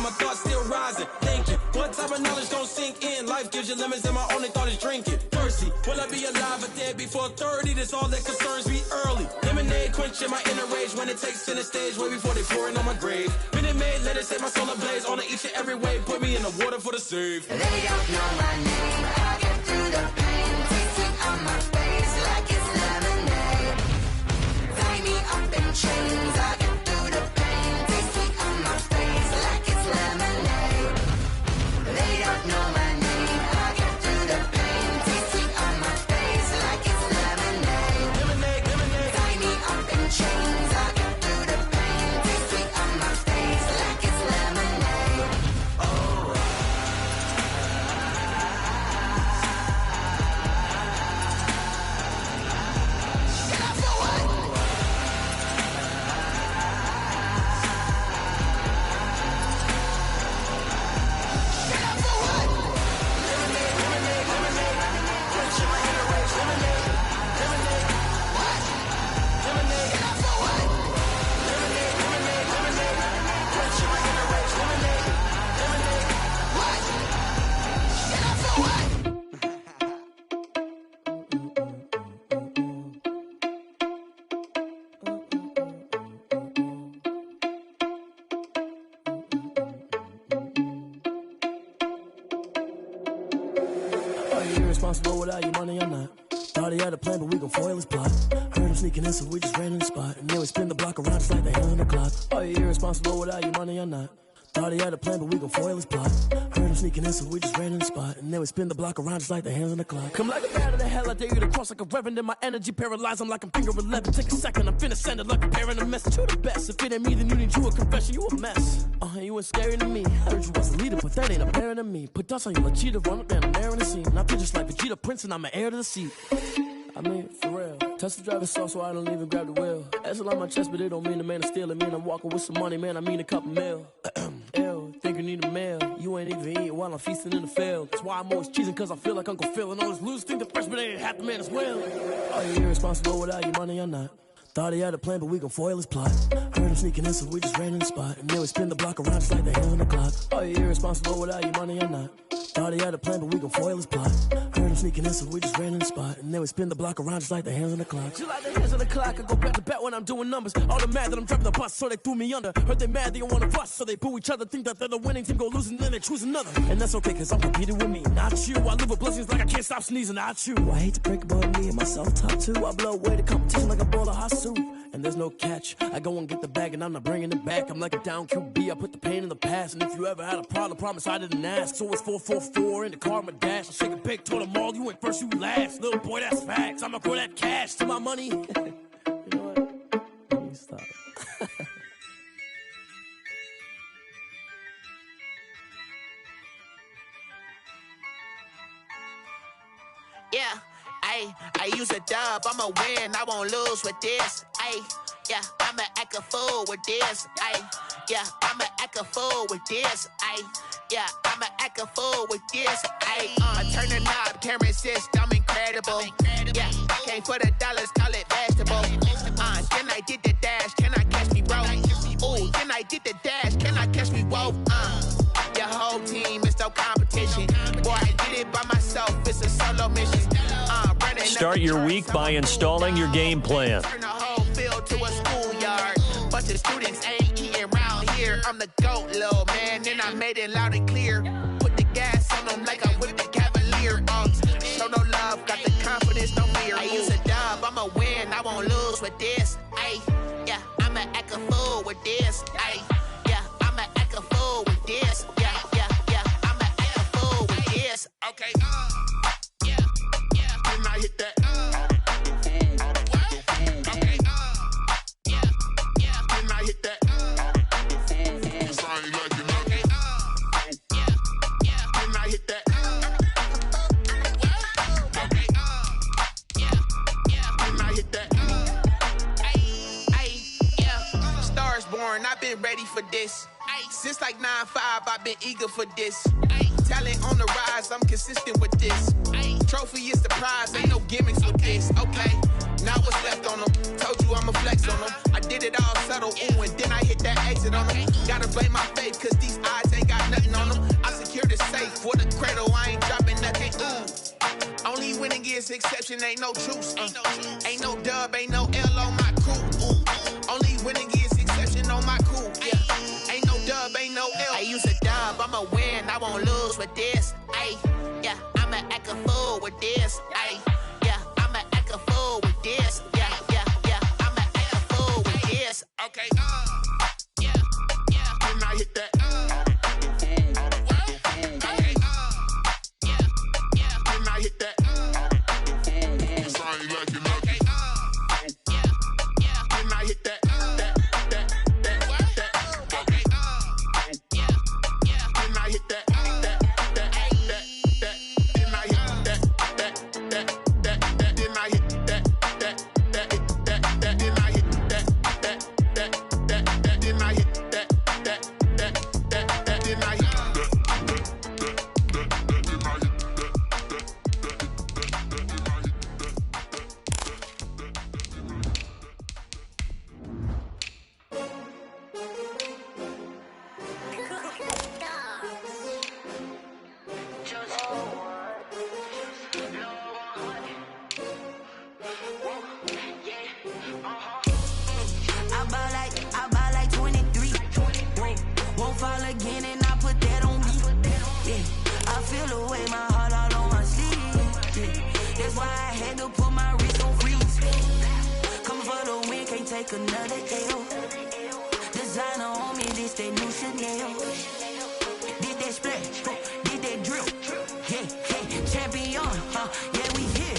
my thoughts still rising. Thinking, what type of knowledge don't sink in? Life gives you lemons and my only thought is drinking. Thirsty, will I be alive or dead before 30? That's all that concerns me early. Lemonade quenching my inner rage when it takes center stage way before they pour it on my grave. Minute Maid, let it set my soul ablaze. On each and every way, put me in the water for the save. They don't know my name, I get through the pain. Tasting on my face like it's lemonade. Tie me up in chains, I get through the pain. Tasting on my face like it's lemonade. They don't know my name, I get through the pain. Tasting on my face like it's lemonade. Lemonade, lemonade. Tie me up in chains, I get through the pain. Tasting on my face like it's lemonade. Are you irresponsible without your money or not? Thought he had a plan, but we gon' foil his plot. Heard him sneaking in, so we just ran in the spot. And then we spin the block around just like the hand on the clock. Are you irresponsible without your money or not? Thought he had a plan, but we gon' foil his plot. Heard him sneaking in, so we just ran in the spot. And then we spin the block around just like the hands on the clock. Come like a bat of the hell, I dare you to cross like a reverend. And my energy paralyzed, I'm like I'm finger 11. Take a second, I'm finna send it like a parent a message. You the best, if it ain't me, then you need you a confession. You a mess, you ain't scary to me. Heard you was a leader, but that ain't apparent to me. Put dust on you like cheetah, run up down the air in the scene. And I feel just like Vegeta Prince, and I'm an heir to the seat. I mean, for real. Touch the driver's soft, so I don't even grab the wheel. That's on my chest, but it don't mean the man is stealing. Mean I'm walking with some money, man, I mean a couple mil. Ew, think you need a meal. You ain't even eating while I'm feasting in the field. That's why I'm always cheesing, cause I feel like Uncle Phil. And all those losers think the freshman ain't half the man as well. Are you irresponsible without your money or not? Thought he had a plan, but we gon' foil his plot. Heard him sneaking in, so we just ran in the spot. And then we spin the block around just like the hands on the clock. Are you irresponsible without your money or not? Thought he had a plan, but we gon' foil his plot. Heard him sneaking in, so we just ran in the spot. And then we spin the block around just like the hands on the clock. Just like the hands on the clock, I go back to back when I'm doing numbers. All the mad that I'm driving the bus, so they threw me under. Heard they mad, they don't wanna bust, so they boo each other. Think that they're the winning team, go losing, then they choose another. And that's okay, cause I'm competing with me, not you. I live with blessings like I can't stop sneezing, not you. I hate to break about me and myself top two. I blow away the competition like a bowl of hot soup. And there's no catch. I go and get the bag and I'm not bringing it back. I'm like a down QB, I put the pain in the past. And if you ever had a problem, promise I didn't ask. So it's 444 in the car, my dash. I shake a big, told them all, you ain't first, you last. Little boy, that's facts. I'ma grow that cash to my money. You know what? Let me stop. Yeah, I use a dub, I'ma win, I won't lose with this. Yeah, I'ma act a fool with this. Yeah, I'ma act a fool with this. Yeah, I'ma act a fool with this. I turn the knob, camera assist, I'm incredible. Yeah, came for the dollars, call it vegetable. Then I did the dash, can I catch me, bro? Ooh, then I did the dash, can I catch me, whoa? Your whole team is no competition. Boy, I did it by myself, it's a solo mission. Start your week by installing your game plan. Turn the whole field to a schoolyard. Bunch of students ain't eating round here. I'm the GOAT, little man, and I made it loud and clear. Put the gas on them like I'm with the Cavalier. Show no love, got the confidence, no fear. I use a dub, I'ma win, I won't lose with this. Yeah, I'ma act a fool with this. Yeah, I'ma act a fool with this. Yeah, I'ma act a fool with this. Okay, yeah, and I hit that. I've been ready for this. Since like 9-5, I've been eager for this. Talent on the rise, I'm consistent with this. Trophy is the prize, ain't no gimmicks with this. Okay, now what's left on them? Told you I'ma flex on them. I did it all subtle, ooh, and then I hit that exit on them. Gotta blame my faith, cause these eyes ain't is exception, ain't no truce. Ain't no dub, ain't no L on my cool. Only winning is exception on my cool. Yeah. Ain't no dub, ain't no L. I use a dub, I'ma win, I won't lose with this. Ay, yeah, I'ma act a fool with this. Ay, yeah, I'ma act a fool with this. Yeah, yeah, yeah, I'ma act a fool with this. Okay, yeah, yeah. When I hit that, okay, yeah, yeah. When I hit that, cause I ain't liking nothing. Okay, yeah, yeah. When I hit that, okay, yeah, yeah. When I hit that, then I hit that, then I hit that, then I hit that, then I hit I buy like 23. Won't fall again and I put that on me. Yeah, I feel away my heart all on my sleeve. Yeah, that's why I had to put my wrist on freeze. Coming for the win, can't take another L. Designer on me, this that new Chanel. Did that splash, did that drill. Yeah, champion, yeah, we here.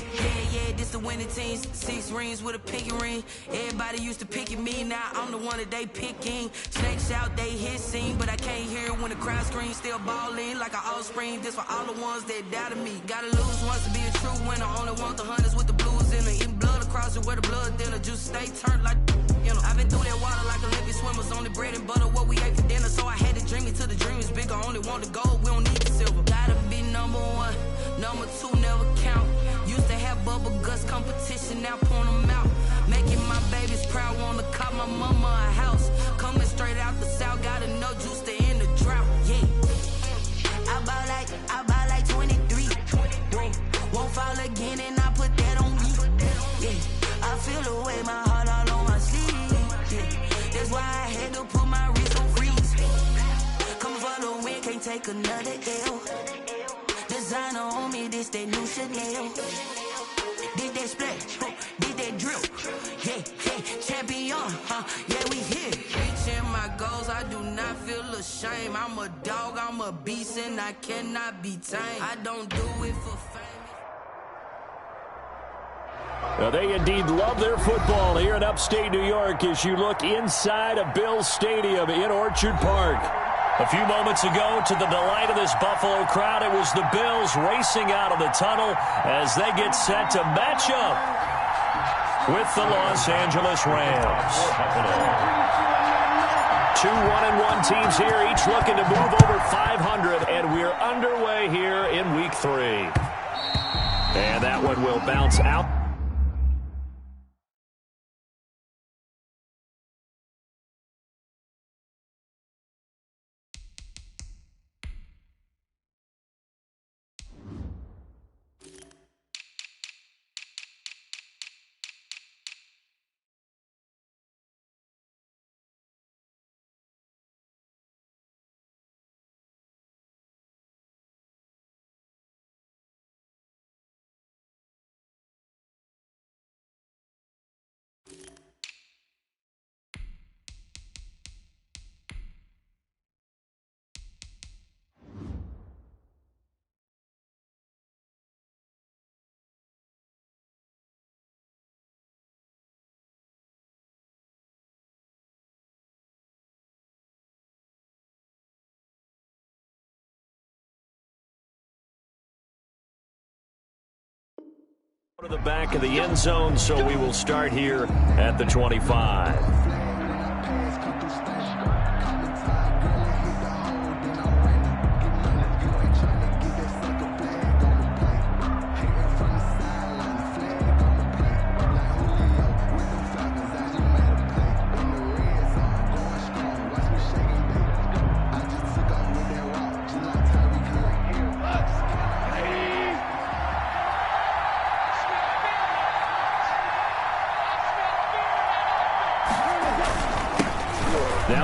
Yeah, this the winning team. 6 rings with a pinky ring. Everybody used to picking me, now I'm the one that they picking. Snakes out, they hit scene, but I can't hear when the crowd screams. Still balling like an offspring. This for all the ones that doubted me. Gotta lose once to be a true winner. Only want the hunters with the blues in it. Eating blood across it where the blood thinner. Just stay turned like, you know. I've been through that water like Olympic swimmers. Only bread and butter, what we ate for dinner. So I had to dream it till the dream is bigger. Only want the gold, we don't need the silver. Gotta be number 1, number 2 never count. Used to have bubble guts competition, now point them out. Making my babies proud, wanna cop my mama a house. Coming straight out the south, got enough juice to end the drought. Yeah, I buy like 23. Won't fall again and I put that on me. Yeah, I feel away my heart all on my sleeve. Yeah, that's why I had to put my wrist on freeze. Coming for the win, can't take another L. Designer on me, this that new Chanel. Did that splash, did that drill. Yeah, champion, yeah, we here. Reaching my goals, I do not feel ashamed. I'm a dog, I'm a beast, and I cannot be tamed. I don't do it for fame. Well, they indeed love their football here in upstate New York as you look inside of Bills Stadium in Orchard Park. A few moments ago, to the delight of this Buffalo crowd, it was the Bills racing out of the tunnel as they get set to match up with the Los Angeles Rams. 2 1-1 teams here, each looking to move over 500, and we're underway here in Week 3. And that one will bounce out. To the back of the end zone, so we will start here at the 25.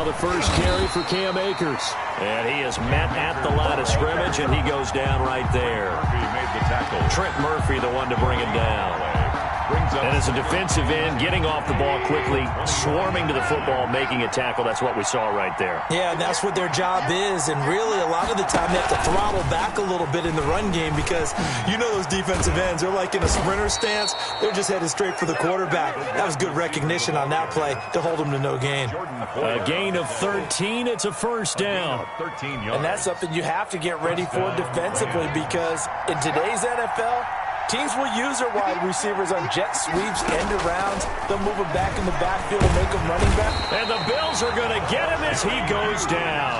Now the first carry for Cam Akers. And he is met at the line of scrimmage, and he goes down right there. Murphy made the tackle. Trent Murphy, the one to bring him down. And as a defensive end, getting off the ball quickly, swarming to the football, making a tackle, that's what we saw right there. Yeah, and that's what their job is. And really, a lot of the time, they have to throttle back a little bit in the run game because you know those defensive ends, they're like in a sprinter stance. They're just headed straight for the quarterback. That was good recognition on that play to hold them to no gain. A gain of 13. It's a first down. 13 yards. And that's something you have to get ready for defensively because in today's NFL, teams will use their wide receivers on jet sweeps, end arounds. They'll move them back in the backfield and make them running back. And the Bills are going to get him as he goes down.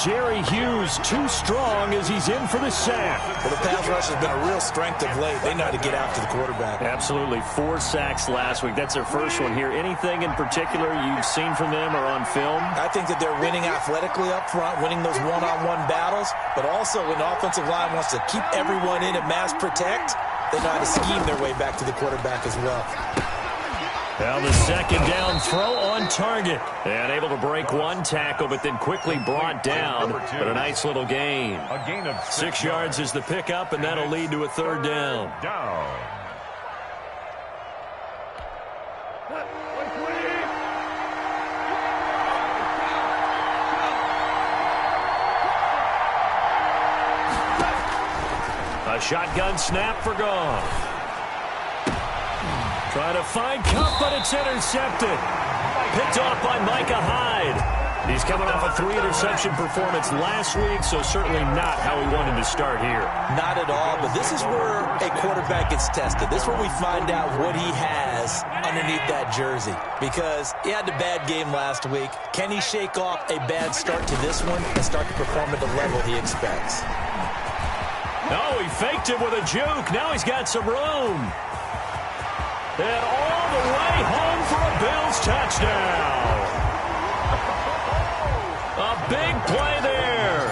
Jerry Hughes too strong as he's in for the sack. Well, the pass rush has been a real strength of late. They know how to get after the quarterback. Absolutely. 4 sacks last week. That's their first one here. Anything in particular you've seen from them or on film? I think that they're winning athletically up front, winning those one-on-one battles, but also when the offensive line wants to keep everyone in and mass protect, they know how to scheme their way back to the quarterback as well. Now the second down throw on target. And able to break one tackle, but then quickly brought down. But a nice little gain. A gain of 6 yards is the pickup, and that'll lead to a third down. A shotgun snap for Goff. Trying to find Cup, but it's intercepted. Picked off by Micah Hyde. He's coming off a 3-interception performance last week, so certainly not how he wanted to start here. Not at all, but this is where a quarterback gets tested. This is where we find out what he has underneath that jersey. Because he had a bad game last week. Can he shake off a bad start to this one and start to perform at the level he expects? No, he faked it with a juke. Now he's got some room. And all the way home for a Bills touchdown. A big play there.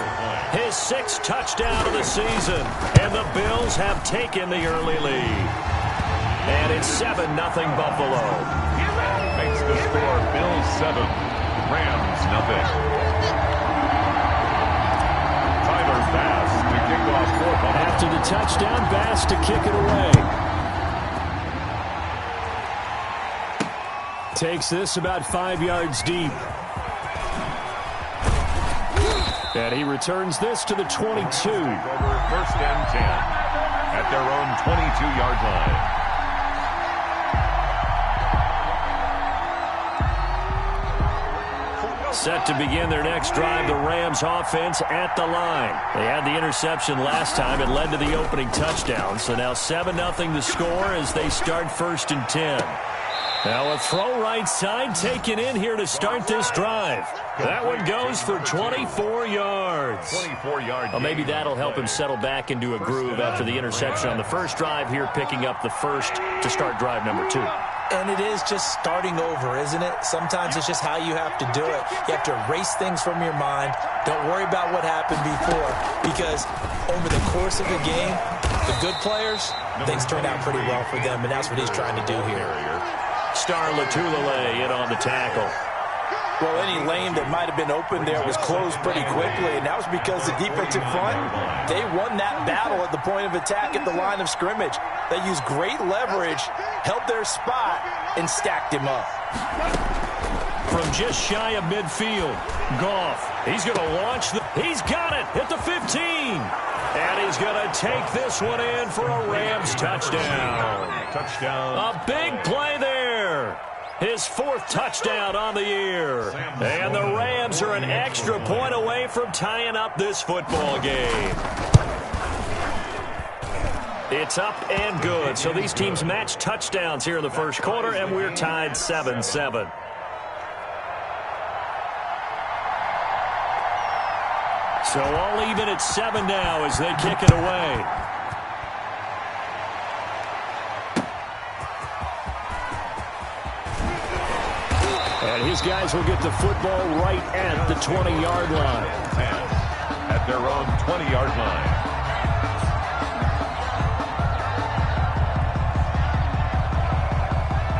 His 6th touchdown of the season. And the Bills have taken the early lead. And it's 7-0 Buffalo. Makes the score Bills 7, Rams 0. Tyler Bass to kick off for Buffalo. After the touchdown, Bass to kick it away. Takes this about 5 yards deep. And he returns this to the 22. Over 1st and 10 at their own 22-yard line. Set to begin their next drive, the Rams offense at the line. They had the interception last time. It led to the opening touchdown. So now 7-0 the score as they start 1st and 10. Now a throw right side taken in here to start this drive. That one goes for 24 yards. 24 yards. Well, maybe that'll help him settle back into a groove after the interception on the first drive here, picking up the first to start drive number 2. And it is just starting over, isn't it? Sometimes it's just how you have to do it. You have to erase things from your mind. Don't worry about what happened before, because over the course of a game, the good players, things turn out pretty well for them, and that's what he's trying to do here. Star Latulele in on the tackle. Well, any lane that might have been open there was closed pretty quickly, and that was because the defensive front, they won that battle at the point of attack at the line of scrimmage. They used great leverage, held their spot, and stacked him up. From just shy of midfield, Goff, he's going to launch he's got it at the 15. And he's going to take this one in for a Rams touchdown. A big play there. His 4th touchdown on the year. And the Rams are an extra point away from tying up this football game. It's up and good. So these teams match touchdowns here in the first quarter, and we're tied 7-7. So all even at 7 now as they kick it away. And his guys will get the football right at the 20-yard line. At their own 20-yard line.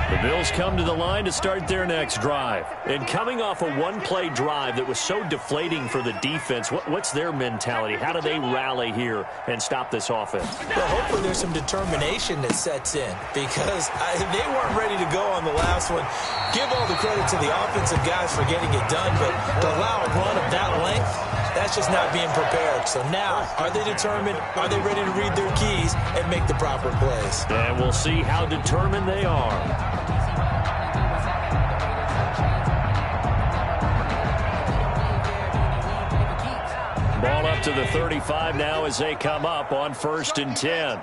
The Bills come to the line to start their next drive. And coming off a one-play drive that was so deflating for the defense, what's their mentality? How do they rally here and stop this offense? Well, hopefully there's some determination that sets in because they weren't ready to go on the last one. Give all the credit to the offensive guys for getting it done, but to allow a run of that length, that's just not being prepared. So now, are they determined? Are they ready to read their keys and make the proper plays? And we'll see how determined they are. Ball up to the 35 now as they come up on 1st and 10.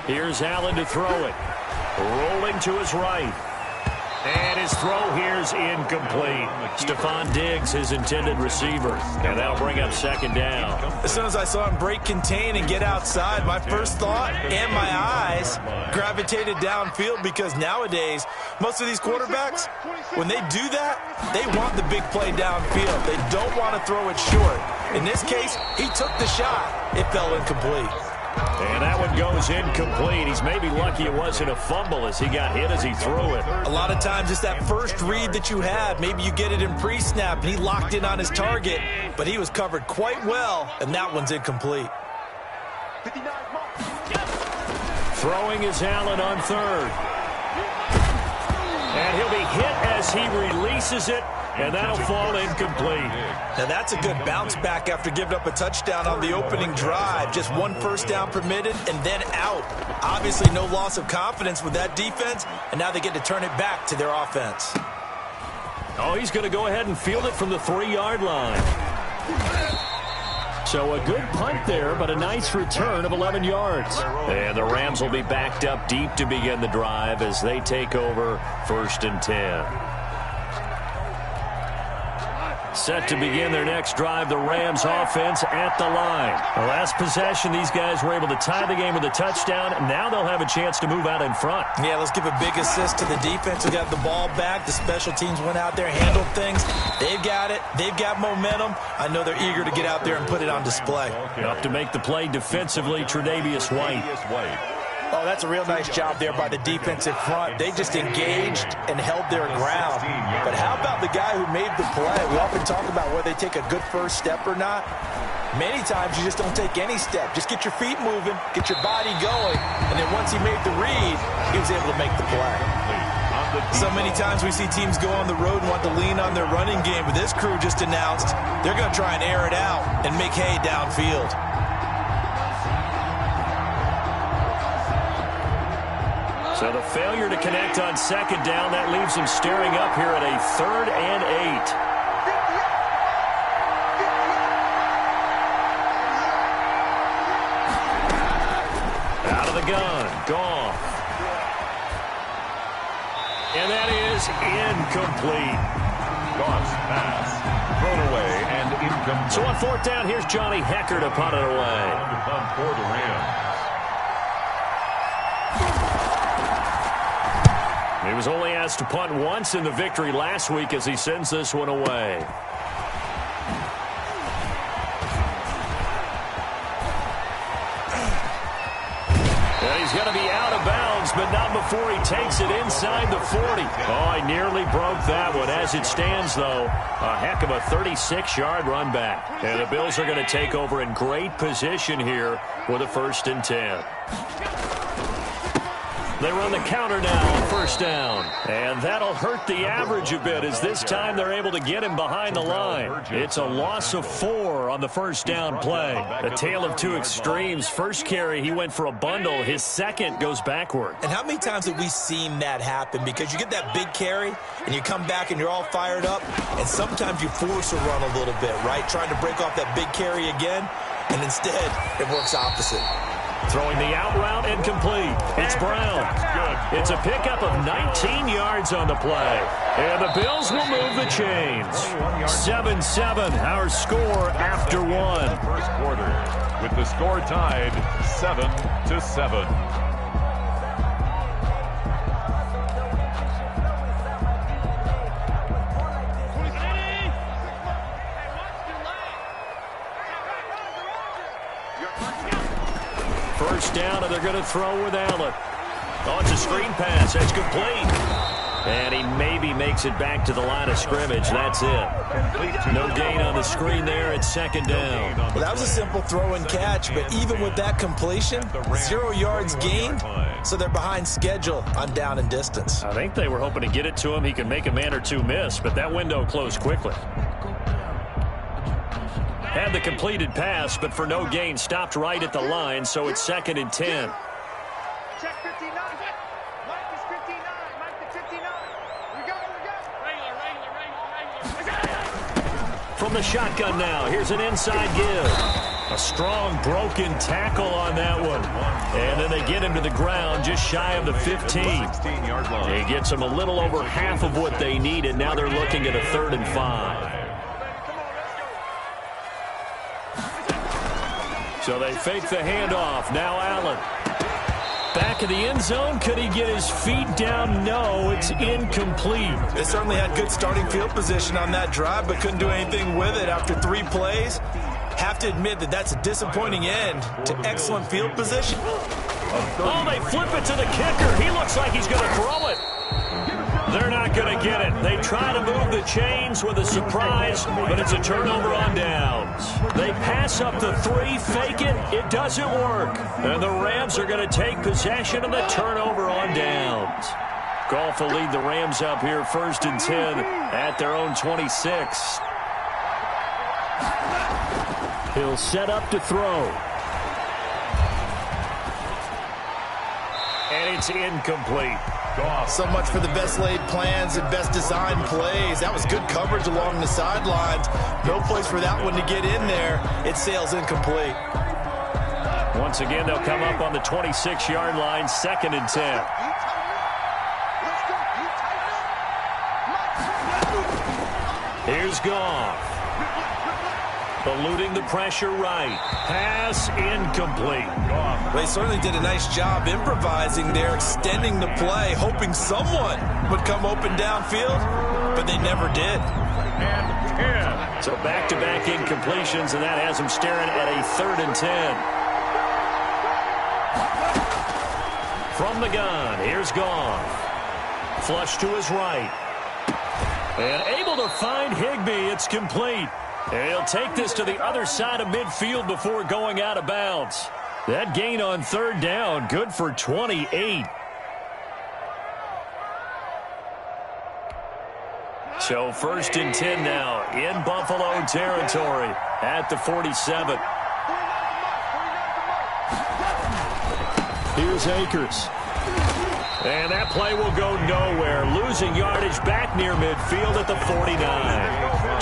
Here's Allen to throw it. Rolling to his right. And his throw here's incomplete. Stephon Diggs, his intended receiver. And that'll bring up 2nd down. As soon as I saw him break contain and get outside, my first thought and my eyes gravitated downfield because nowadays, most of these quarterbacks, when they do that, they want the big play downfield. They don't want to throw it short. In this case, he took the shot. It fell incomplete. And that one goes incomplete. He's maybe lucky it wasn't a fumble as he got hit as he threw it. A lot of times it's that first read that you have. Maybe you get it in pre-snap, and he locked in on his target, but he was covered quite well, and that one's incomplete. Throwing is Allen on 3rd. And he'll be hit as he releases it, and that'll fall incomplete. Now that's a good bounce back after giving up a touchdown on the opening drive. Just 1 first down permitted and then out. Obviously no loss of confidence with that defense, and now they get to turn it back to their offense. Oh, he's going to go ahead and field it from the 3-yard line. So a good punt there, but a nice return of 11 yards. And the Rams will be backed up deep to begin the drive as they take over 1st and 10. Set to begin their next drive, the Rams offense at the line. The last possession, these guys were able to tie the game with a touchdown. Now they'll have a chance to move out in front. Yeah, let's give a big assist to the defense who got the ball back. The special teams went out there, handled things. They've got it. They've got momentum. I know they're eager to get out there and put it on display. Up to make the play defensively, Tre'Davious White. Oh, that's a real nice job there by the defensive front. They just engaged and held their ground. But how about the guy who made the play? We often talk about whether they take a good first step or not. Many times you just don't take any step. Just get your feet moving, get your body going, and then once he made the read, he was able to make the play. So many times we see teams go on the road and want to lean on their running game, but this crew just announced they're going to try and air it out and make hay downfield. So the failure to connect on 2nd down, that leaves him staring up here at a 3rd and 8. Out of the gun, Goff. And that is incomplete. Goff's pass thrown away and incomplete. So on 4th down, here's Johnny Hecker to punt it away. To punt for the Rams. He was only asked to punt once in the victory last week as he sends this one away. And he's going to be out of bounds, but not before he takes it inside the 40. Oh, I nearly broke that one. As it stands, though, a heck of a 36-yard run back. And the Bills are going to take over in great position here with a 1st and 10. They run the counter now on 1st down. And that'll hurt the average a bit as this time they're able to get him behind the line. It's a loss of 4 on the 1st down play. A tale of two extremes. First carry, he went for a bundle. His second goes backward. And how many times have we seen that happen? Because you get that big carry, and you come back and you're all fired up, and sometimes you force a run a little bit, right? Trying to break off that big carry again, and instead it works opposite. Throwing the out route and complete. It's Brown. It's a pickup of 19 yards on the play. And the Bills will move the chains. 7-7, our score after 1. First quarter, with the score tied 7-7. first down, and they're going to throw with Allen. Oh, it's a screen pass. That's complete. And he maybe makes it back to the line of scrimmage. That's it. No gain on the screen there at second down. Well, that was a simple throw and catch, but even with that completion, 0 yards gained, so they're behind schedule on down and distance. I think they were hoping to get it to him. He can make a man or two miss, but that window closed quickly. Had the completed pass, but for no gain, stopped right at the line, so it's 2nd and 10. Check 59. Mike is 59. Mike the 59. We go. Regular. From the shotgun now, here's an inside give. A strong broken tackle on that one. And then they get him to the ground just shy of the 15. He gets them a little over half of what they needed. Now they're looking at a 3rd and 5. So they fake the handoff. Now Allen. Back in the end zone. Could he get his feet down? No, it's incomplete. They certainly had good starting field position on that drive, but couldn't do anything with it after 3 plays. Have to admit that that's a disappointing end to excellent field position. Oh, they flip it to the kicker. He looks like he's going to throw it. They're not going to get it. They try to move the chains with a surprise, but it's a turnover on downs. They pass up the 3, fake it. It doesn't work. And the Rams are going to take possession of the turnover on downs. Goff will lead the Rams up here 1st and 10 at their own 26. He'll set up to throw. And it's incomplete. So much for the best laid plans and best designed plays. That was good coverage along the sidelines. No place for that one to get in there. It sails incomplete. Once again, they'll come up on the 26-yard line, 2nd and 10. Here's Goff. Eluding the pressure right. Pass incomplete. They certainly did a nice job improvising there, extending the play, hoping someone would come open downfield, but they never did. And 10. So back-to-back incompletions, and that has them staring at a 3rd and 10. From the gun, here's Goff. Flush to his right. And able to find Higbee. It's complete. And he'll take this to the other side of midfield before going out of bounds. That gain on 3rd down, good for 28. So 1st and 10 now in Buffalo territory at the 47. Here's Akers. And that play will go nowhere. Losing yardage back near midfield at the 49.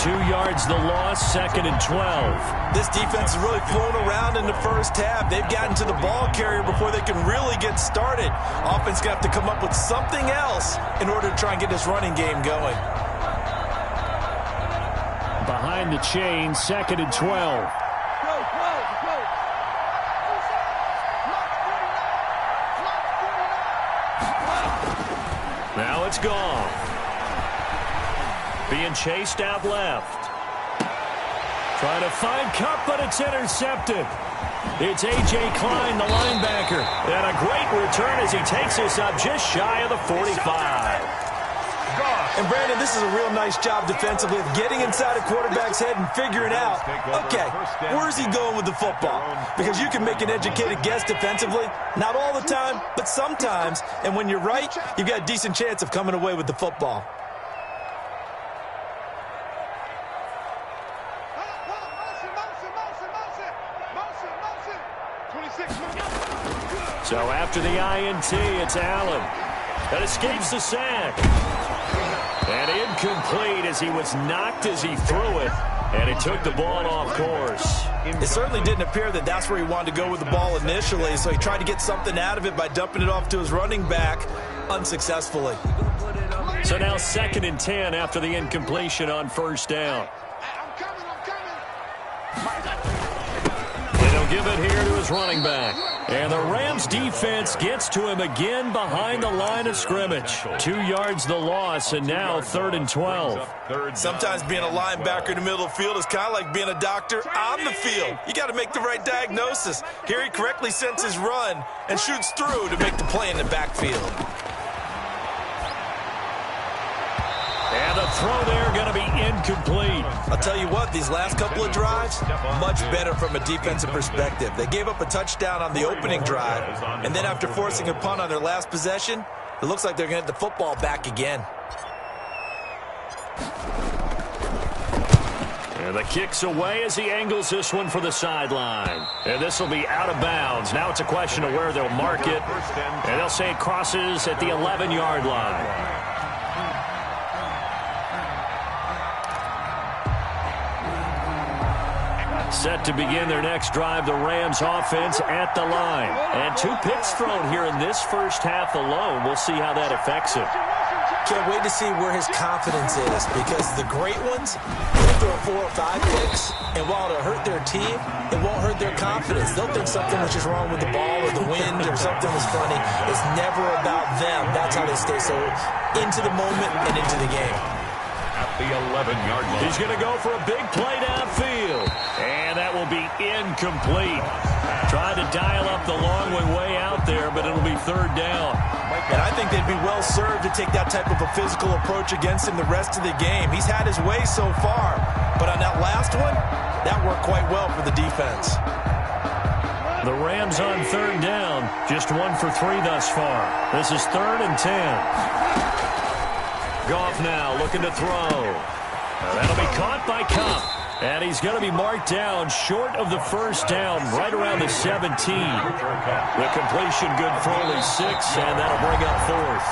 2 yards the loss, 2nd and 12. This defense has really flown around in the first half. They've gotten to the ball carrier before they can really get started. Offense got to come up with something else in order to try and get this running game going. Behind the chain, 2nd and 12. Now it's Goff. Being chased out left. Trying to find Kupp, but it's intercepted. It's A.J. Klein, the linebacker. And a great return as he takes us up just shy of the 45. And, Brandon, this is a real nice job defensively of getting inside a quarterback's head and figuring out, okay, where's he going with the football? Because you can make an educated guess defensively, not all the time, but sometimes. And when you're right, you've got a decent chance of coming away with the football. So after the INT, it's Allen that escapes the sack. And incomplete as he was knocked as he threw it. And he took the ball off course. It certainly didn't appear that that's where he wanted to go with the ball initially, so he tried to get something out of it by dumping it off to his running back unsuccessfully. So now 2nd and 10 after the incompletion on 1st down. And he'll give it here to his running back. And the Rams defense gets to him again behind the line of scrimmage. 2 yards the loss, and now 3rd and 12. Sometimes being a linebacker in the middle of the field is kind of like being a doctor on the field. You got to make the right diagnosis. Here he correctly senses run and shoots through to make the play in the backfield. And the throw there going to be incomplete. I'll tell you what, these last couple of drives, much better from a defensive perspective. They gave up a touchdown on the opening drive, and then after forcing a punt on their last possession, it looks like they're going to get the football back again. And the kick's away as he angles this one for the sideline. And this will be out of bounds. Now it's a question of where they'll mark it. And they'll say it crosses at the 11-yard line. Set to begin their next drive, the Rams offense at the line. And 2 picks thrown here in this first half alone. We'll see how that affects him. Can't wait to see where his confidence is, because the great ones, they'll throw 4 or 5 picks, and while it'll hurt their team, it won't hurt their confidence. They'll think something was just wrong with the ball or the wind or something was funny. It's never about them. That's how they stay so into the moment and into the game. At the 11-yard line. He's going to go for a big play downfield. And that will be incomplete. Trying to dial up the long way out there, but it'll be 3rd down. And I think they'd be well served to take that type of a physical approach against him the rest of the game. He's had his way so far, but on that last one, that worked quite well for the defense. The Rams on 3rd down, just 1 for 3 thus far. This is 3rd and 10. Goff now looking to throw. That'll be caught by Kupp. And he's going to be marked down short of the first down, right around the 17. The completion good for only 6, and that'll bring up 4th.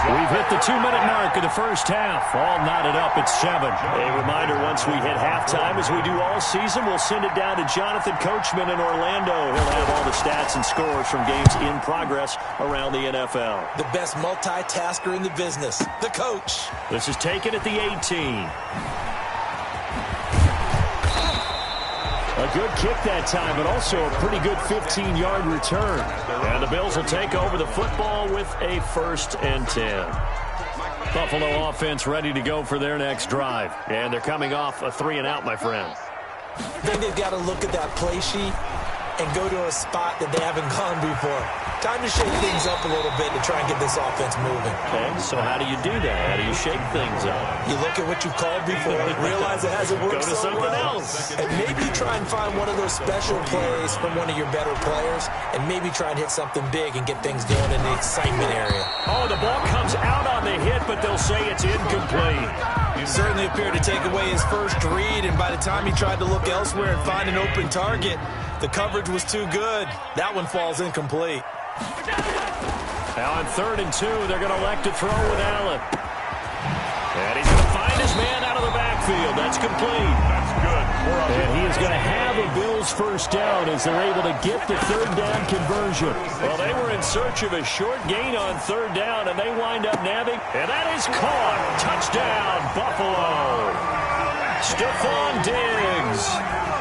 We've hit the 2-minute mark of the first half. All knotted up at 7. A reminder, once we hit halftime, as we do all season, we'll send it down to Jonathan Coachman in Orlando. He'll have all the stats and scores from games in progress around the NFL. The best multitasker in the business, the coach. This is taken at the 18. A good kick that time, but also a pretty good 15-yard return. And the Bills will take over the football with a 1st and 10. Buffalo offense ready to go for their next drive. And they're coming off a 3-and-out, my friend. I think they've got to look at that play sheet and go to a spot that they haven't gone before. Time to shake things up a little bit to try and get this offense moving. Okay, so how do you do that? How do you shake things up? You look at what you've called before, realize it hasn't worked Go to so something well, else. and maybe try and find one of those special plays from one of your better players, and maybe try and hit something big and get things going in the excitement area. Oh, the ball comes out on the hit, but they'll say it's incomplete. He certainly appeared to take away his first read, and by the time he tried to look elsewhere and find an open target, the coverage was too good. That one falls incomplete. Now on 3rd and 2, they're going to elect to throw with Allen. And he's going to find his man out of the backfield. That's complete. That's good. And he is going to have a Bills first down as they're able to get the 3rd down conversion. Well, they were in search of a short gain on 3rd down, and they wind up nabbing. And that is caught. Touchdown, Buffalo. Stephon Diggs.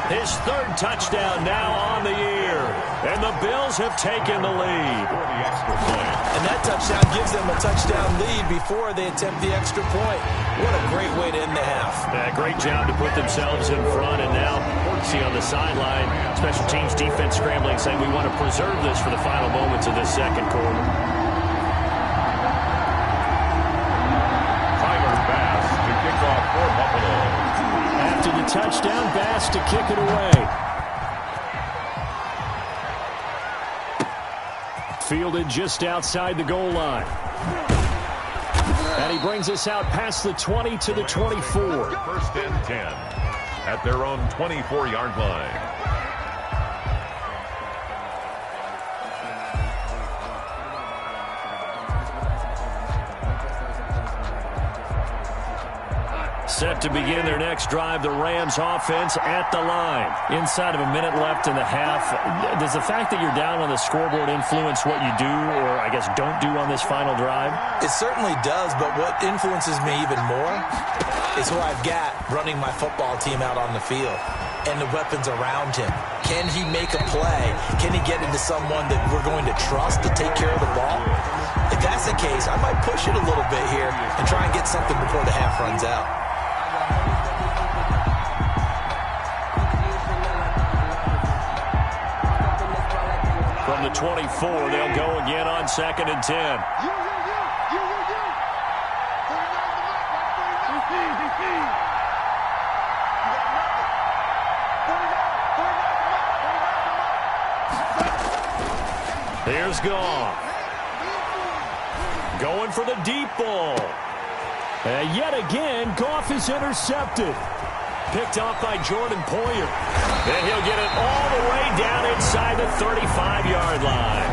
His 3rd touchdown now on the year. And the Bills have taken the lead. And that touchdown gives them a touchdown lead before they attempt the extra point. What a great way to end the half. Great job to put themselves in front. And now, see on the sideline, special teams defense scrambling, saying we want to preserve this for the final moments of this 2nd quarter. Tyler Bass to kick off for Buffalo. After the touchdown, Bass to kick it away. Fielded just outside the goal line. And he brings us out past the 20 to the 24. 1st and 10 at their own 24-yard line. Set to begin their next drive, the Rams offense at the line. Inside of a minute left in the half, does the fact that you're down on the scoreboard influence what you do, or I guess don't do on this final drive? It certainly does, but what influences me even more is who I've got running my football team out on the field and the weapons around him. Can he make a play? Can he get into someone that we're going to trust to take care of the ball? If that's the case, I might push it a little bit here and try and get something before the half runs out. From the 24, they'll go again on 2nd and 10. Here's Goff. Going for the deep ball. And yet again, Goff is intercepted. Picked off by Jordan Poyer. And he'll get it all the way down inside the 35-yard line.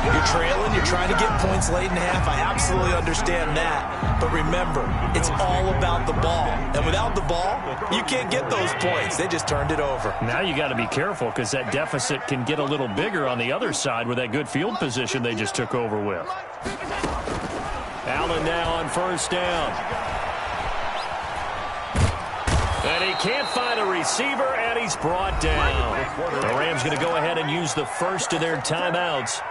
You're trailing, you're trying to get points late in the half. I absolutely understand that. But remember, it's all about the ball. And without the ball, you can't get those points. They just turned it over. Now you got to be careful because that deficit can get a little bigger on the other side with that good field position they just took over with. Allen now on 1st down. And he can't find a receiver, and he's brought down. The Rams going to go ahead and use the first of their timeouts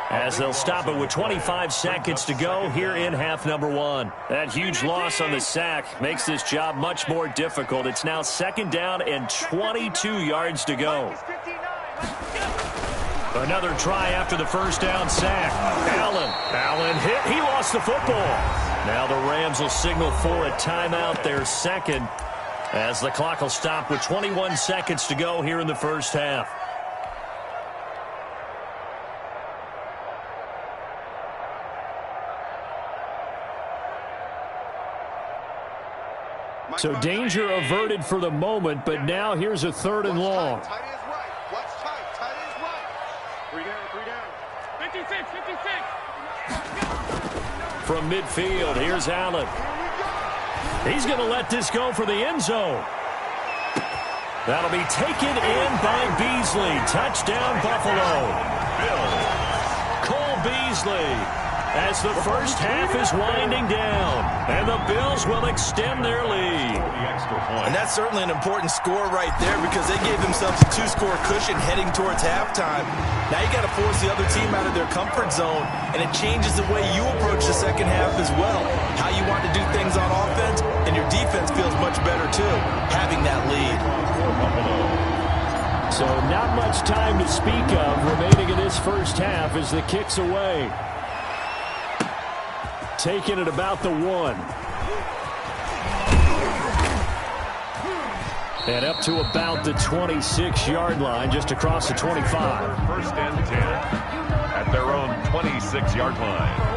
as they'll stop it with 25 seconds to go here in half number 1. That huge loss on the sack makes this job much more difficult. It's now 2nd down and 22 yards to go. Another try after the 1st down sack. Allen hit. He lost the football. Now the Rams will signal for a timeout, their second, as the clock will stop with 21 seconds to go here in the first half. So danger averted for the moment, but now here's a 3rd and long. Tight is right. Watch tight. Tight is right. 3 down. 56. From midfield, here's Allen. He's going to let this go for the end zone. That'll be taken in by Beasley. Touchdown, Buffalo. Cole Beasley, as the first half is winding down, and the Bills will extend their lead. And that's certainly an important score right there because they gave themselves a 2-score cushion heading towards halftime. Now you got to force the other team out of their comfort zone, and it changes the way you approach the second half as well. How you want to do things on offense, and your defense feels much better too, having that lead. So not much time to speak of remaining in this first half as the kick's away. Taking it about the 1. And up to about the 26-yard line, just across the 25. 1st and 10 at their own 26-yard line.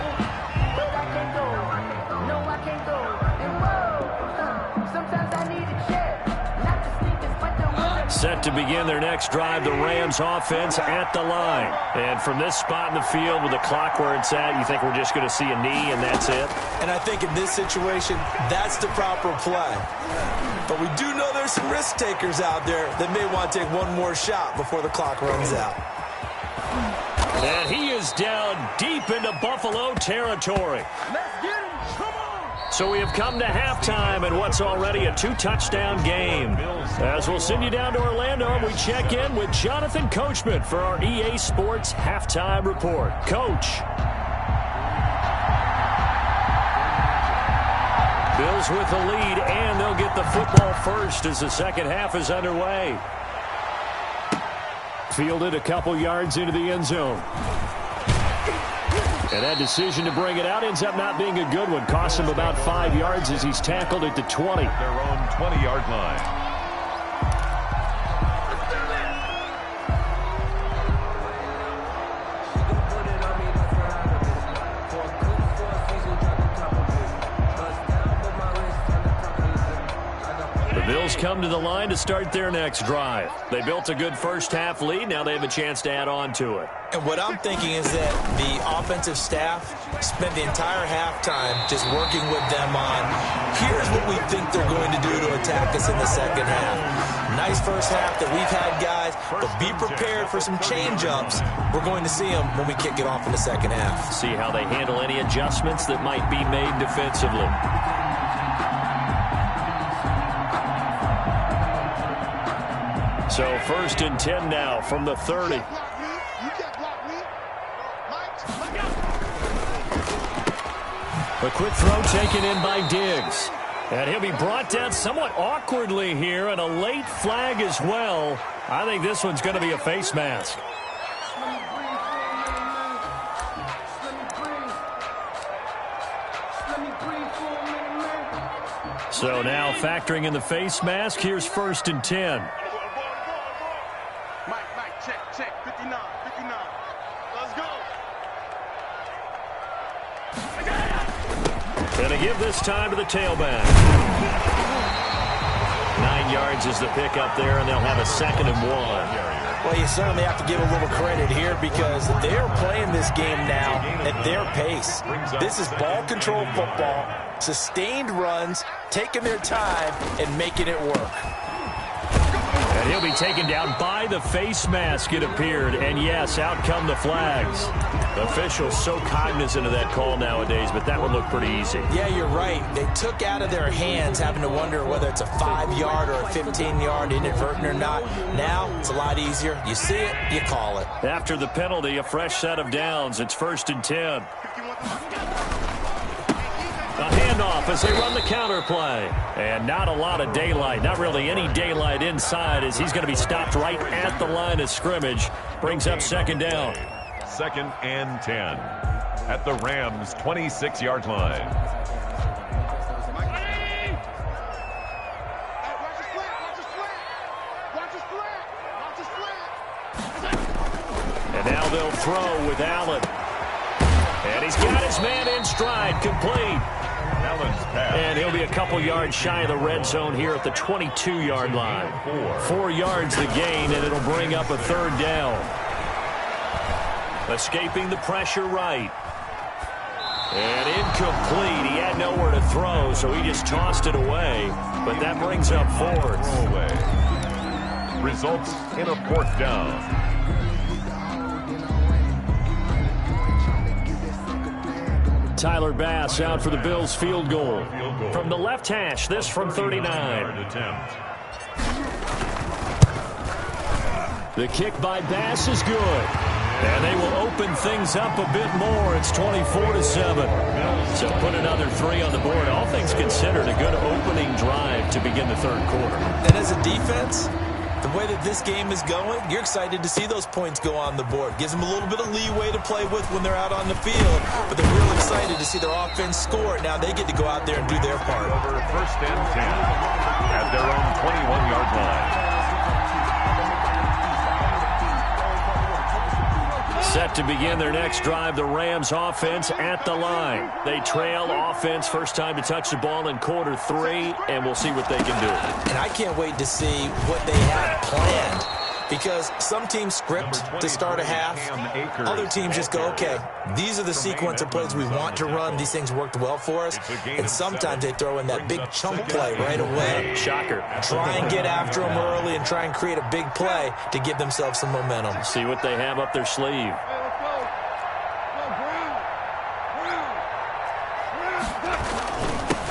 Set to begin their next drive, the Rams offense at the line. And from this spot in the field with the clock where it's at, you think we're just going to see a knee and that's it? And I think in this situation, that's the proper play. But we do know there's some risk takers out there that may want to take one more shot before the clock runs out. And he is down deep into Buffalo territory. Let's get him. Come on. So we have come to halftime in what's already a 2-touchdown game. As we'll send you down to Orlando, we check in with Jonathan Coachman for our EA Sports Halftime Report. Coach. Bills with the lead, and they'll get the football first as the second half is underway. Fielded a couple yards into the end zone. And that decision to bring it out ends up not being a good one. Costs him about 5 yards as he's tackled at the 20. Their own 20-yard line. The Bills come to the line to start their next drive. They built a good first-half lead. Now they have a chance to add on to it. And what I'm thinking is that the offensive staff spent the entire halftime just working with them on, here's what we think they're going to do to attack us in the second half. Nice first half that we've had, guys, but be prepared for some change-ups. We're going to see them when we kick it off in the second half. See how they handle any adjustments that might be made defensively. So 1st and 10 now from the 30. A quick throw taken in by Diggs. And he'll be brought down somewhat awkwardly here, and a late flag as well. I think this one's going to be a face mask. So now factoring in the face mask, here's 1st and 10. Check, 59. Let's go. Gonna give this time to the tailback. 9 yards is the pickup there, and they'll have a 2nd and 1. Well, you certainly have to give a little credit here because they're playing this game now at their pace. This is ball control football, sustained runs, taking their time, and making it work. And he'll be taken down by the face mask, it appeared. And, yes, out come the flags. The officials so cognizant of that call nowadays, but that one looked pretty easy. Yeah, you're right. They took out of their hands having to wonder whether it's a 5-yard or a 15-yard inadvertent or not. Now it's a lot easier. You see it, you call it. After the penalty, a fresh set of downs. It's 1st and 10. A handoff as they run the counter play. And not a lot of daylight, not really any daylight inside as he's going to be stopped right at the line of scrimmage. Brings up 2nd down. 2nd and 10 at the Rams' 26-yard line. And now they'll throw with Allen. And he's got his man in stride, complete. And he'll be a couple yards shy of the red zone here at the 22-yard line. 4 yards the gain, and it'll bring up a 3rd down. Escaping the pressure right. And incomplete. He had nowhere to throw, so he just tossed it away. But that brings up 4th. Results in a 4th down. Tyler Bass out for the Bills field goal. From the left hash, this from 39. The kick by Bass is good. And they will open things up a bit more. It's 24-7. So put another 3 on the board. All things considered, a good opening drive to begin the 3rd quarter. And as a defense, the way that this game is going, you're excited to see those points go on the board. Gives them a little bit of leeway to play with when they're out on the field. But they're real excited to see their offense score. Now they get to go out there and do their part. Over 1st and 10 at their own 21-yard line. Set to begin their next drive, the Rams offense at the line. They trail offense, first time to touch the ball in quarter 3, and we'll see what they can do. And I can't wait to see what they have planned because some teams script to start a half. Other teams just go, okay, these are the sequence of plays we want to run. These things worked well for us. And sometimes they throw in that big chunk play right away. Shocker. Try and get after them early and try and create a big play to give themselves some momentum. See what they have up their sleeve.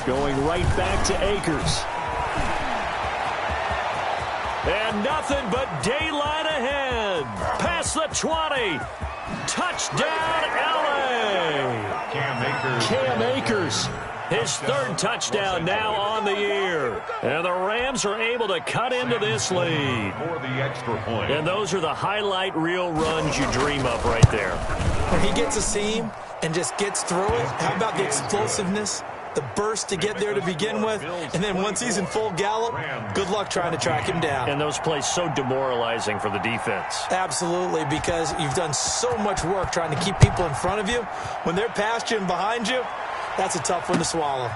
Going right back to Akers. And nothing but daylight ahead. Past the 20. Touchdown, L.A. Cam Akers. His 3rd touchdown now on the year. And the Rams are able to cut into this lead. For the extra point. And those are the highlight reel runs you dream of right there. When he gets a seam and just gets through it, how about the explosiveness? The burst to get there to begin with, and then once he's in full gallop, good luck trying to track him down. And those plays so demoralizing for the defense. Absolutely, because you've done so much work trying to keep people in front of you. When they're past you and behind you, that's a tough one to swallow.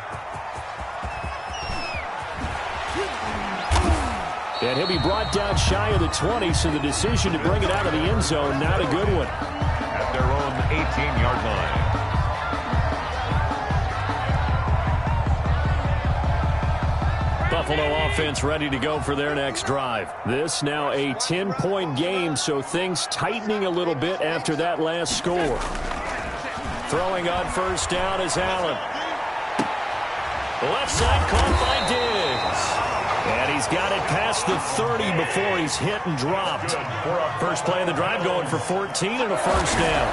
And he'll be brought down shy of the 20, so the decision to bring it out of the end zone, not a good one. At their own 18-yard line. Buffalo offense ready to go for their next drive. This now a 10-point game, so things tightening a little bit after that last score. Throwing on first down is Allen. Left side caught by Diggs. And he's got it past the 30 before he's hit and dropped. First play of the drive going for 14 and a first down.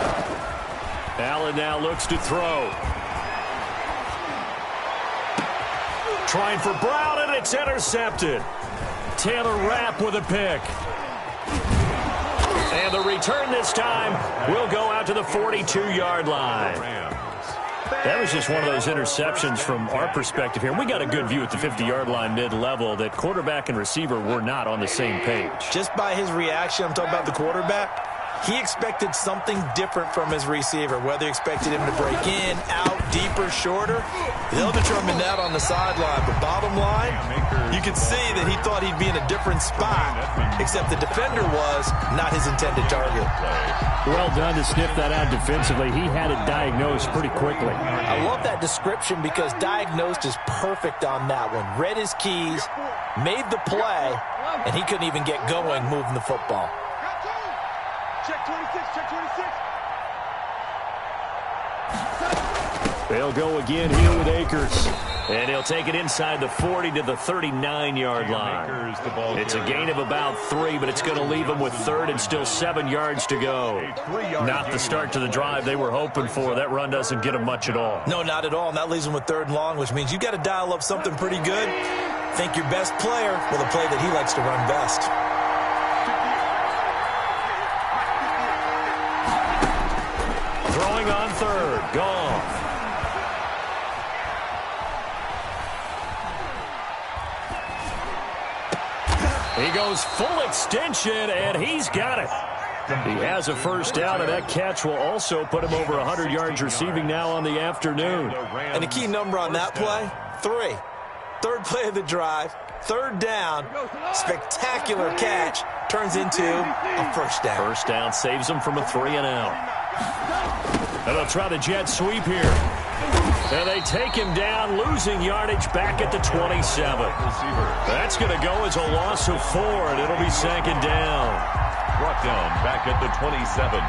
Allen now looks to throw. Trying for Brown, and it's intercepted. Taylor Rapp with a pick. And the return this time will go out to the 42-yard line. That was just one of those interceptions from our perspective here. We got a good view at the 50-yard line mid-level that quarterback and receiver were not on the same page. Just by his reaction, I'm talking about the quarterback, he expected something different from his receiver, whether he expected him to break in, out, deeper, shorter. They'll determine that on the sideline. But bottom line, you can see that he thought he'd be in a different spot, except the defender was not his intended target. Well done to sniff that out defensively. He had it diagnosed pretty quickly. I love that description because diagnosed is perfect on that one. Read his keys, made the play, and he couldn't even get going moving the football. Check 26, check 26. They'll go again here with Akers. And he'll take it inside the 40 to the 39-yard line. It's a gain of about 3, but it's going to leave them with third and still 7 yards to go. Not the start to the drive they were hoping for. That run doesn't get them much at all. No, not at all. And that leaves them with third and long, which means you got to dial up something pretty good. Think your best player with a play that he likes to run best. Throwing on third. Goff. He goes full extension, and he's got it. He has a first down, and that catch will also put him over 100 yards receiving now on the afternoon. And the key number on that play, 3. Third play of the drive, third down, spectacular catch, turns into a first down. First down saves them from a 3-and-out. And they'll try the jet sweep here. And they take him down, losing yardage back at the 27. That's going to go as a loss of 4, and it'll be second down. Brought down back at the 27.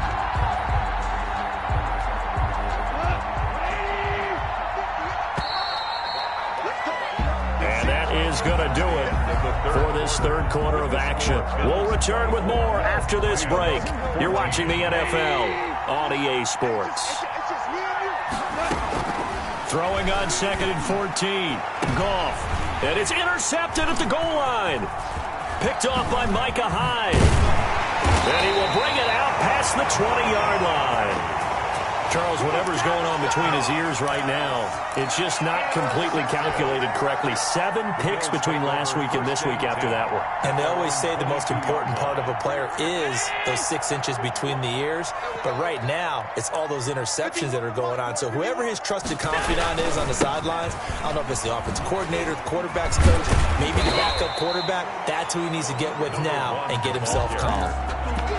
And that is going to do it for this third quarter of action. We'll return with more after this break. You're watching the NFL on EA Sports. Throwing on second and 14. Goff. And it's intercepted at the goal line. Picked off by Micah Hyde. And he will bring it out past the 20-yard line. Charles, whatever's going on between his ears right now, it's just not completely calculated correctly. 7 picks between last week and this week after that one. And they always say the most important part of a player is those 6 inches between the ears. But right now, it's all those interceptions that are going on. So whoever his trusted confidant is on the sidelines, I don't know if it's the offensive coordinator, the quarterback's coach, maybe the backup quarterback, that's who he needs to get with now and get himself calm.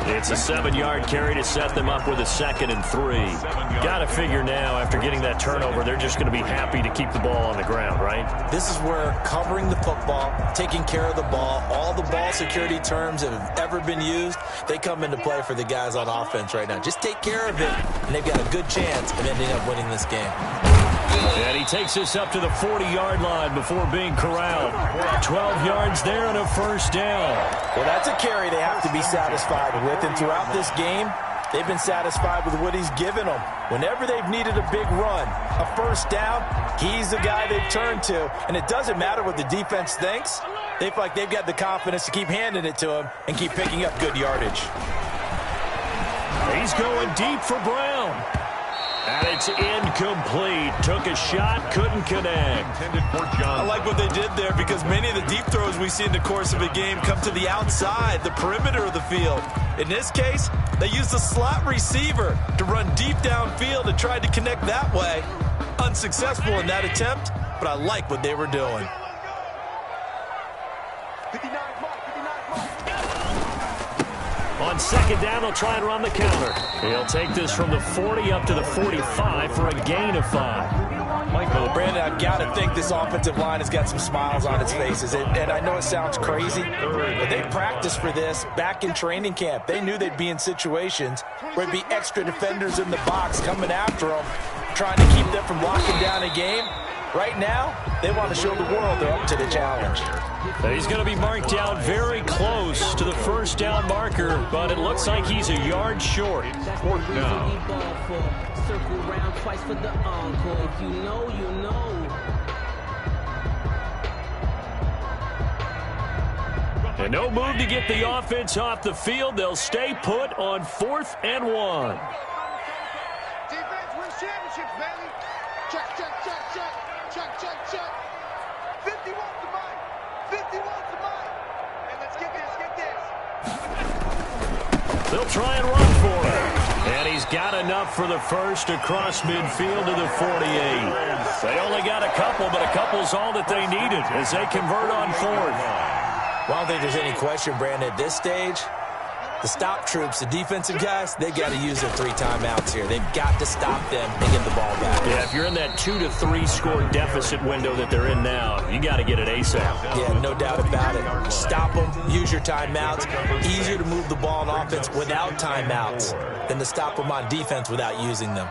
It's a 7-yard carry to set them up with a 2nd and 3. Got to figure now, after getting that turnover, they're just going to be happy to keep the ball on the ground, right? This is where covering the football, taking care of the ball, all the ball security terms that have ever been used, they come into play for the guys on offense right now. Just take care of it, and they've got a good chance of ending up winning this game. And he takes us up to the 40-yard line before being corralled. 12 yards there and a first down. Well, that's a carry they have to be satisfied with, and throughout this game, they've been satisfied with what he's given them. Whenever they've needed a big run, a first down, he's the guy they've turned to. And it doesn't matter what the defense thinks. They feel like they've got the confidence to keep handing it to him and keep picking up good yardage. He's going deep for Brown. And it's incomplete. Took a shot, couldn't connect. I like what they did there because many of the deep throws we see in the course of a game come to the outside, the perimeter of the field. In this case, they used a slot receiver to run deep downfield and tried to connect that way. Unsuccessful in that attempt, but I like what they were doing. 59, Mark, 59. On second down, they'll try and run the counter. He'll take this from the 40 up to the 45 for a gain of 5. Well, Brandon, I've got to think this offensive line has got some smiles on its faces. And I know it sounds crazy, but they practiced for this back in training camp. They knew they'd be in situations where it'd be extra defenders in the box coming after them, trying to keep them from locking down a game. Right now, they want to show the world they're up to the challenge. He's going to be marked down very close to the first down marker, but it looks like he's a yard short. Fourth down. Circle round twice for the encore. If you know, you know. And no move to get the offense off the field. They'll stay put on 4th and 1. Defense wins championships, baby. Check, check, check, check. Check, check, check. 51 to mine. 51 to mine. And let's get this, They'll try and run for it. And he's got enough for the first across midfield to the 48. They only got a couple, but a couple's all that they needed as they convert on 4th. Well, I don't think there's any question, Brandon, at this stage. The stop troops, the defensive guys, they got to use their 3 timeouts here. They've got to stop them and get the ball back. Yeah, if you're in that 2 to 3 score deficit window that they're in now, you got to get it ASAP. Yeah, no doubt about it. Stop them, use your timeouts. Easier to move the ball on offense without timeouts than to stop them on defense without using them.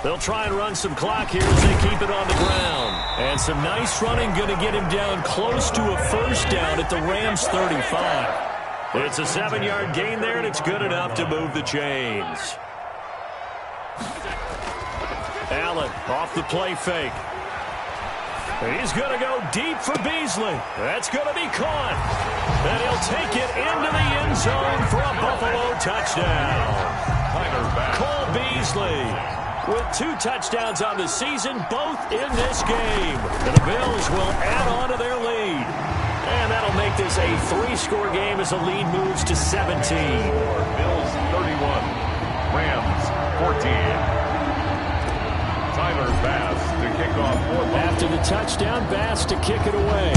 They'll try and run some clock here as they keep it on the ground. And some nice running going to get him down close to a first down at the Rams 35. It's a 7-yard gain there, and it's good enough to move the chains. Allen off the play fake. He's going to go deep for Beasley. That's going to be caught. And he'll take it into the end zone for a Buffalo touchdown. Cole Beasley with 2 touchdowns on the season, both in this game. And the Bills will add on to their lead. And that'll make this a 3-score game as the lead moves to 17. Bills 31, Rams 14. Tyler Bass to kick off 4th. After the touchdown, Bass to kick it away.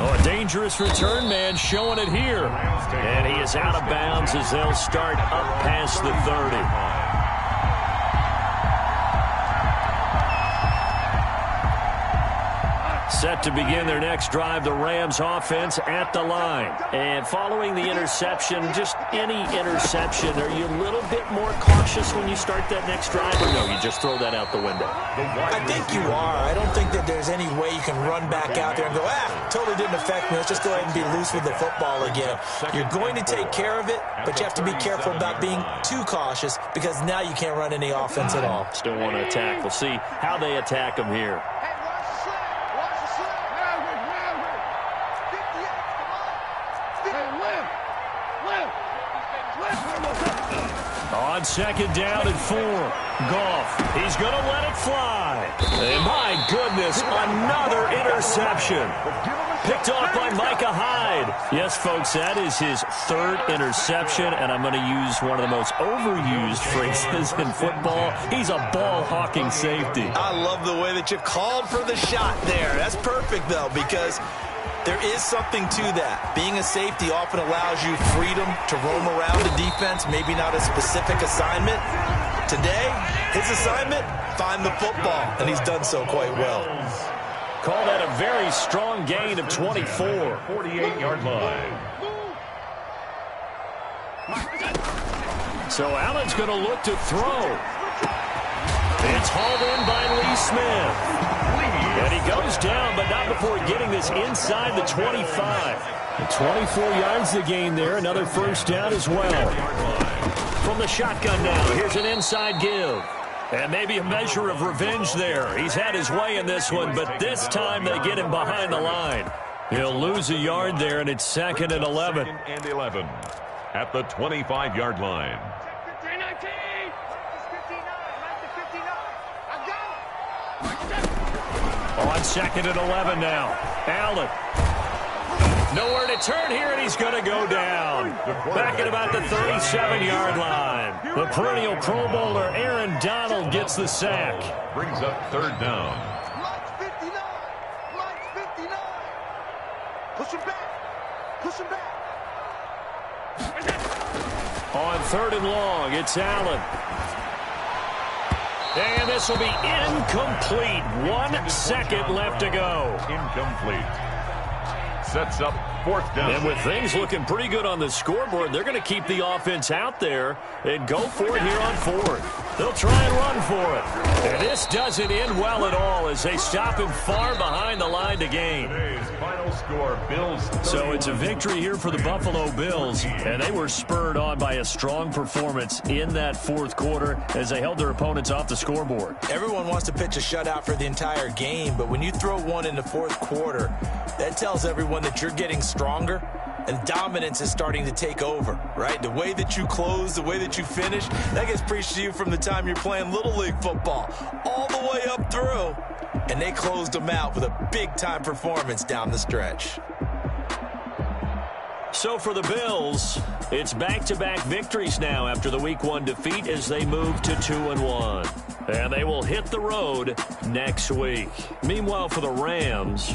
Oh, a dangerous return man showing it here. And he is out of bounds as they'll start up past the 30. Set to begin their next drive, the Rams offense at the line. And following the interception, just any interception, are you a little bit more cautious when you start that next drive, or no, you just throw that out the window? I think you are. I don't think that there's any way you can run back out there and go, totally didn't affect me. Let's just go ahead and be loose with the football again. You're going to take care of it, but you have to be careful about being too cautious because now you can't run any offense at all. Still want to attack. We'll see how they attack them here. On second down and 4, Goff. He's going to let it fly. And my goodness, another interception. Picked off by Micah Hyde. Yes, folks, that is his 3rd interception, and I'm going to use one of the most overused phrases in football. He's a ball-hawking safety. I love the way that you called for the shot there. That's perfect, though, because there is something to that. Being a safety often allows you freedom to roam around the defense, maybe not a specific assignment. Today, his assignment, find the football, and he's done so quite well. Call that a very strong gain of 24. 48-yard line. So Allen's going to look to throw. It's hauled in by Lee Smith. And he goes down, but not before getting this inside the 25. 24 yards to gain there. Another first down as well. From the shotgun now, here's an inside give. And maybe a measure of revenge there. He's had his way in this one, but this time they get him behind the line. He'll lose a yard there, and it's 2nd and 11. 2nd and 11 at the 25-yard line. On 2nd and 11 now. Allen. Nowhere to turn here, and he's going to go down. Back at about the 37-yard line. The perennial Pro Bowler Aaron Donald gets the sack. Brings up third down. Mike's 59. Mike's 59. Push him back. Push him back. On third and long, it's Allen. And this will be incomplete. 1 second left to go. Incomplete. Sets up fourth down. And with things looking pretty good on the scoreboard, they're going to keep the offense out there and go for it here on fourth. They'll try and run for it. And this doesn't end well at all as they stop him far behind the line to gain. Today's final score, Bills 31. So it's a victory here for the Buffalo Bills, and they were spurred on by a strong performance in that fourth quarter as they held their opponents off the scoreboard. Everyone wants to pitch a shutout for the entire game, but when you throw one in the fourth quarter, that tells everyone that you're getting stronger and dominance is starting to take over, right? The way that you close, the way that you finish, that gets preached to you from the time you're playing Little League football all the way up through. And they closed them out with a big-time performance down the stretch. So for the Bills, it's back-to-back victories now after the Week 1 defeat as they move to 2-1. And they will hit the road next week. Meanwhile, for the Rams,